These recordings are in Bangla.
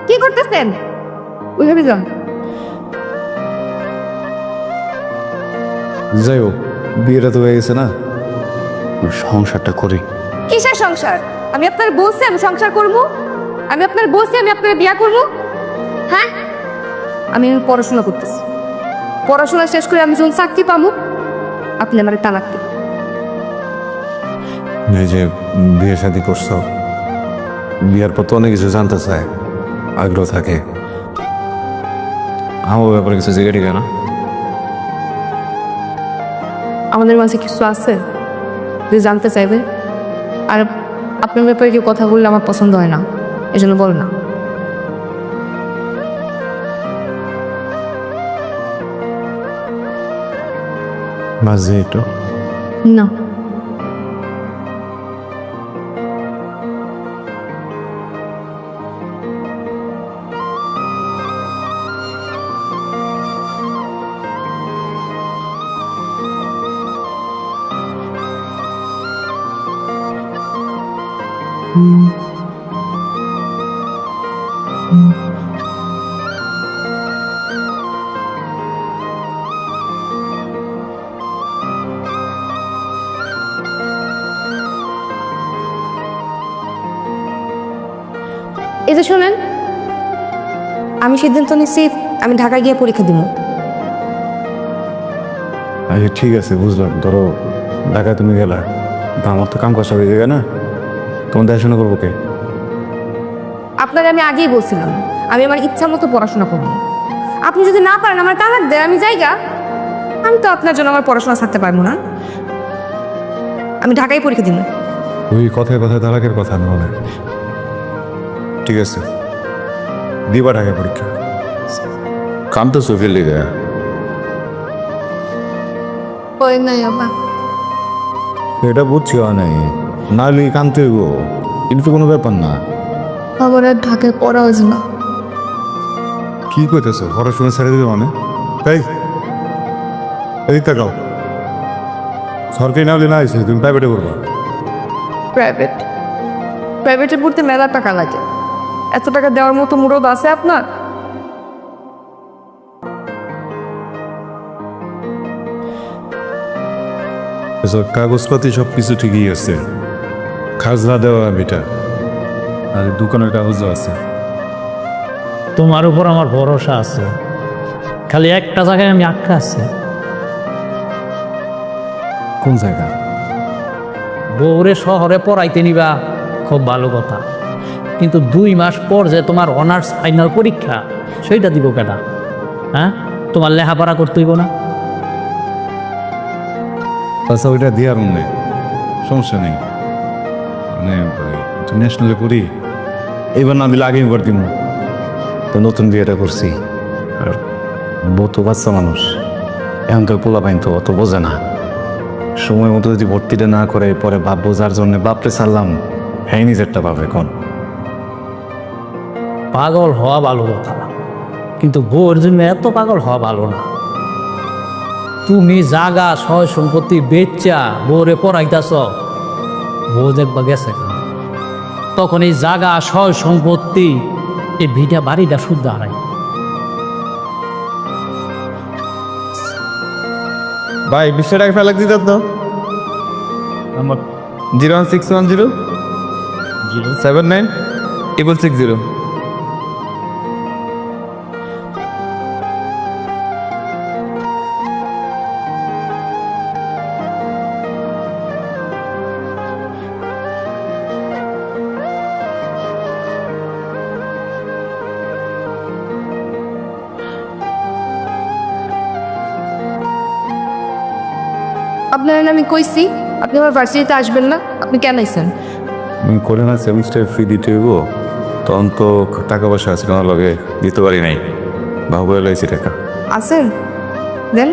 কি করতেছেন? ওইভাবে যান। যাই হোক, বিয়েটা তো হয়ে গেছে না, সংসারটা করি। কিসের সংসার? আমি আপনার বলছি আমি সংসার করব? আমি আপনার বলছি আমি আপনার বিয়া করব? হ্যাঁ, আমি পড়াশোনা করতেছি। পড়াশোনা শেষ করে আমি যখন চাকরি পাবো আপনি আমার তালাক দিন। এই যে বিয়ে শাদী করছো, বিয়ার পর তো অনেক কিছু জানতে চায়, আগ্রহ থাকে। আমার ব্যাপারে কিছু জিজ্ঞেস টিকা না? আমাদের মাঝে কিছু আছে যে জানতে চাইবে, আর আপনার ব্যাপারে কেউ কথা বললে আমার পছন্দ হয় না, এজন্য বল না। মাঝে একটু না, এই যে শোনেন, আমি সিদ্ধান্ত নিচ্ছি আমি ঢাকায় গিয়ে পরীক্ষা দিব। আচ্ছা ঠিক আছে, বুঝলাম। ধরো ঢাকায় তুমি গেলা, তা আমার তো কাম কষা হয়ে যাবে না, তোমার দেখাশোনা করবো কে? আপনার আমি আগেই বলছিলাম আমি আমার ইচ্ছা মতো পড়াশোনা করব। আপনি যদি না পারেন আমার তালাক দেন, আমি যাইগা। আমি তো আপনার জন্য আমার পড়াশোনা ছাড়তে পারবো না। আমি ঢাকায় পরীক্ষা দিব। ওই কথায় কথায় তালাকের কথা নয়। ঠিক আছে, দিবা ঢাকায় পরীক্ষা। কাম তো সফিল লেগে এটা বুঝছি নাই, না লিখে কানতে হইব, এটা তো কোনো ব্যাপার না। আমার আর ঢাকায় পড়া হয়েছে না। কি কইতেছো? পড়াশোনা ছেড়ে দিবে মানে? তাই এদিক তাকাও। সরকারি না হলে না হয়েছে, তুমি প্রাইভেটে করবা। প্রাইভেট? প্রাইভেটে পড়তে মেলা টাকা লাগে। এত টাকা দেওয়ার মতো মুরদ আছে আপনার? এসব কাগজপাতি সব কিছু ঠিকই আছে, খাজনা দেওয়া এটা, আর দোকানের কাগজও আছে। তোমার উপর আমার ভরসা আছে, খালি একটা জায়গায় আমি আটকা আছি। কোন জায়গা? বউরে শহরে পড়াইতে নিবা খুব ভালো কথা, কিন্তু 2 মাস পর যে তোমার অনার্স ফাইনাল পরীক্ষা, সেইটা দিব কেনা? হ্যাঁ, তোমার লেখাপড়া করতে হইব না? আচ্ছা ওইটা দেওয়ার নেই, সমস্যা নেই। মানে ন্যাশনালে করি, এবার না দিলে আগেই বার দিব। তো নতুন বিয়েটা করছি, আর বউ তো বাচ্চা মানুষ, এখনকার পোলা পাইন তো অত বোঝে না। সময় মতো যদি ভর্তিটা না করে পরে বাপ বোঝার জন্য বাপরে ছাড়লাম, হ্যাঁ নিজেরটা পাবে কোন? পাগল হওয়া ভালো কথা, কিন্তু বউর জন্য এত পাগল হওয়া ভালো না। তুমি জাগা সয় সম্পত্তি বেচা বউরে পড়াইতাছ, বউ দেখবা গেছে না। তখন এই জাগা সয় সম্পত্তি, এই ভিটা বাড়িটা শুদ্ধ হারাই। ভাই 20 টাকা ফেলাক দিত তো আমার 01610 79 660। আপনার আমি কইছি আপনি আমার ভার্সিটিতে আসবেন না, আপনি কেন আইছেন? আমি করে না সেমিস্টার ফি দিতে হইব, তখন তো টাকা পয়সা আছে কেন লগে দিতে পারি নাই, বাবু লাইছি টাকা। আছেন দেন,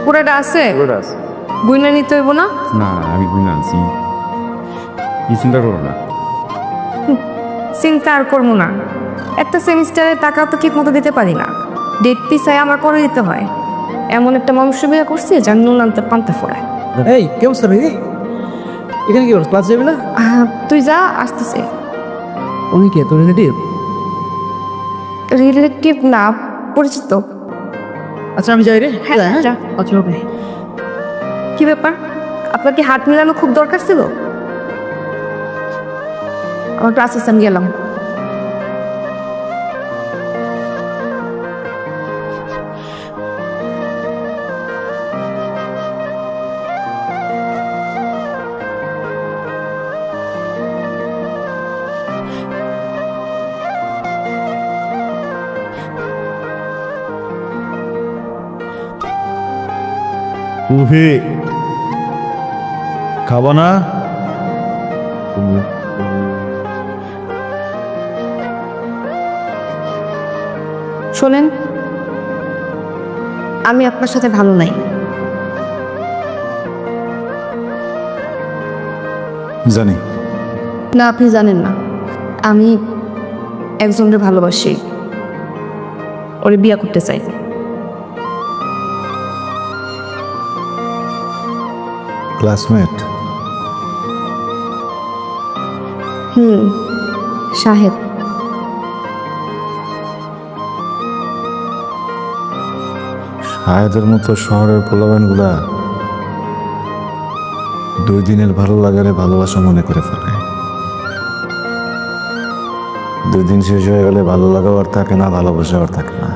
পুরাটা আছে, বুইনা নিতে হইব না? না আমি বুঝলাম আছি, কি চিন্তা করো না। চিন্তা আর করবো না। একটা সেমিস্টারের টাকা তো ঠিক মতো দিতে পারি না, ডেট পিছায় আমার করে দিতে হয়। এমন একটা মানুষ বিয়ে করছি যার নুন আনতে পান্তা ফোড়ায়। এই কেউ সরি এখানে কি ক্লাস যাবে না? তুই যা, আসতেছে। উনি কে, তোর রিলেটিভ? রিলেটিভ না, পরিচিত। আচ্ছা আমি যাই রে। হ্যাঁ, যা। আচ্ছা ওকে। কি ব্যাপার, আপনার কি হাত মেলানো খুব দরকার ছিল? আমার ক্লাস আছে, আমি গেলাম। কুফি খাবো না? শোনেন, আমি আপনার সাথে ভালো নাই। জানি। না, আপনি জানেন না। আমি একজনকে ভালোবাসি, ওরে বিয়ে করতে চাই। ক্লাসমেট? শাহেদ। শাহেদের মতো শহরের পোলাবেনগুলা 2 দিনের ভালো লাগারে ভালোবাসা মনে করে ফেলে। 2 দিন শেষ হয়ে গেলে ভালো লাগাও আর থাকে না, ভালোবাসা আর থাকে না।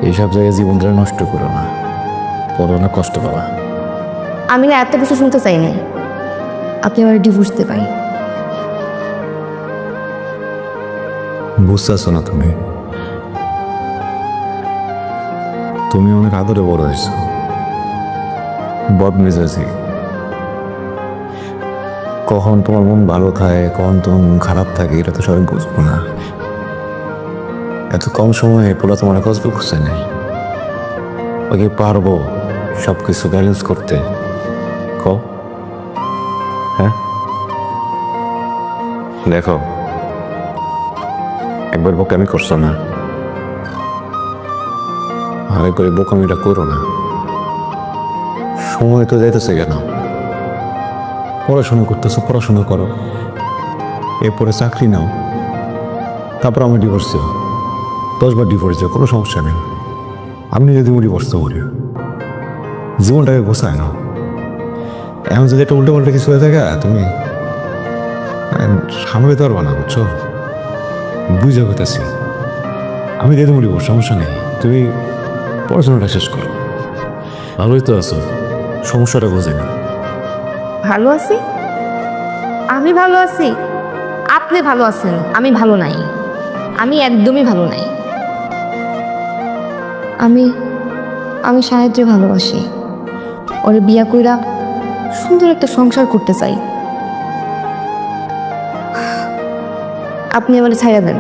এইসব জায়গায় জীবনটা নষ্ট করো না, পরে অনেক কষ্ট পাবা। আমি না এত কিছু শুনতে চাই না, আপনি আমার ডিভোর্স দিতে পারি। বুঝতেছো না তুমি? তুমি অনেক আদরে বড় হয়েছো, বদমেজাজি। কখন তোমার মন ভালো থাকে, কখন তোমার মন খারাপ থাকে, এটা তো সবাই বুঝবো না। এত কম সময়ে পোলা তোমার কসবে খুঁজে নেই। ওকে পারবো সব কিছু ব্যালেন্স করতে? হ্যাঁ দেখো, একবার বোকামি করছো না, আরে করে বোকামিটা করো না। সময় তো যাইতেছে কেন? পড়াশোনা করতেছো, পড়াশোনা করো, এরপরে চাকরি নাও, তারপর আমি ডিভোর্স দেবো। 10 বার ডিভোর্স দেবো, কোনো সমস্যা নেই। আপনি যদি ডিভোর্স তো বলি, জীবনটাকে গোছায় না। এখন যদি একটা উল্টো পাল্টা কিছু হয়ে থাকে, তুমি সামলাতে পারবা না, বুঝছো? বুঝে পেতেছি, আমি দিয়ে দেবো ডিভোর্স, সমস্যা নেই। তুমি পড়াশোনাটা শেষ করো। ভালোই তো আছো, সমস্যাটা বোঝে না। ভালো আছি? আমি ভালো আছি? আপনি ভালো আছেন, আমি ভালো নাই। আমি একদমই ভালো নাই। আমি শাহেদকে ভালোবাসি, ওরে বিয়া কইরা সুন্দর একটা সংসার করতে চাই। আপনি আমার ছাইড়া দেন,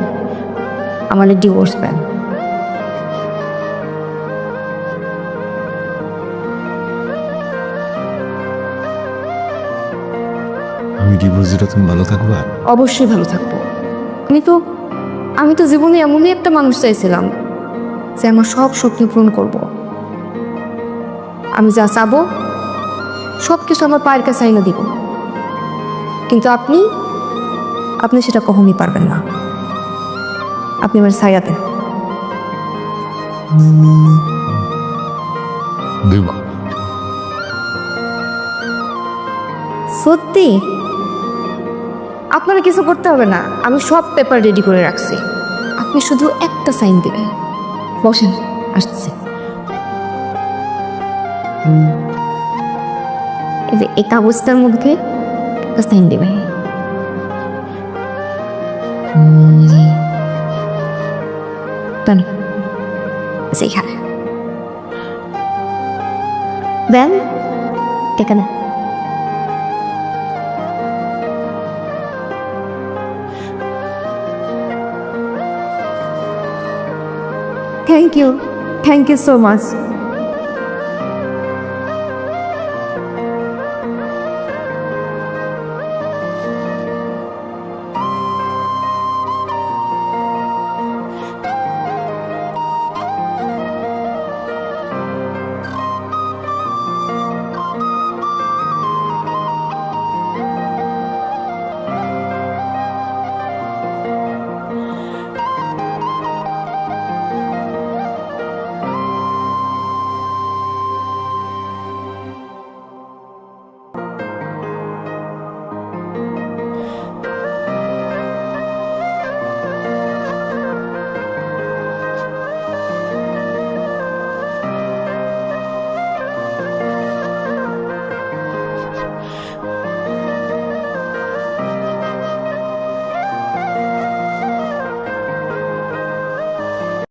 আমার ডিভোর্স দেন। আমি ডিভোর্স দিলে তুমি ভালো থাকবা? অবশ্যই ভালো থাকবো। আমি তো জীবনে এমনই একটা মানুষ চাইছিলাম যে আমার সব স্বপ্ন পূরণ করব। আমি যা চাবো সব কিছু আমার পায়ের কাছে আইনা দিব, কিন্তু আপনি সেটা কখনই পারবেন না। আপনি আমার ছাইয়া দেন। দিব। সত্যি? আপনারা কিছু করতে হবে না, আমি সব পেপার রেডি করে রাখছি। আপনি শুধু একটা সাইন দিবেন। বসেন, আসছে। এই যে এই কাগজটার মধ্যে একটা সাইন দিবেন। সেইখানে দেন, এখানে। Thank you so much.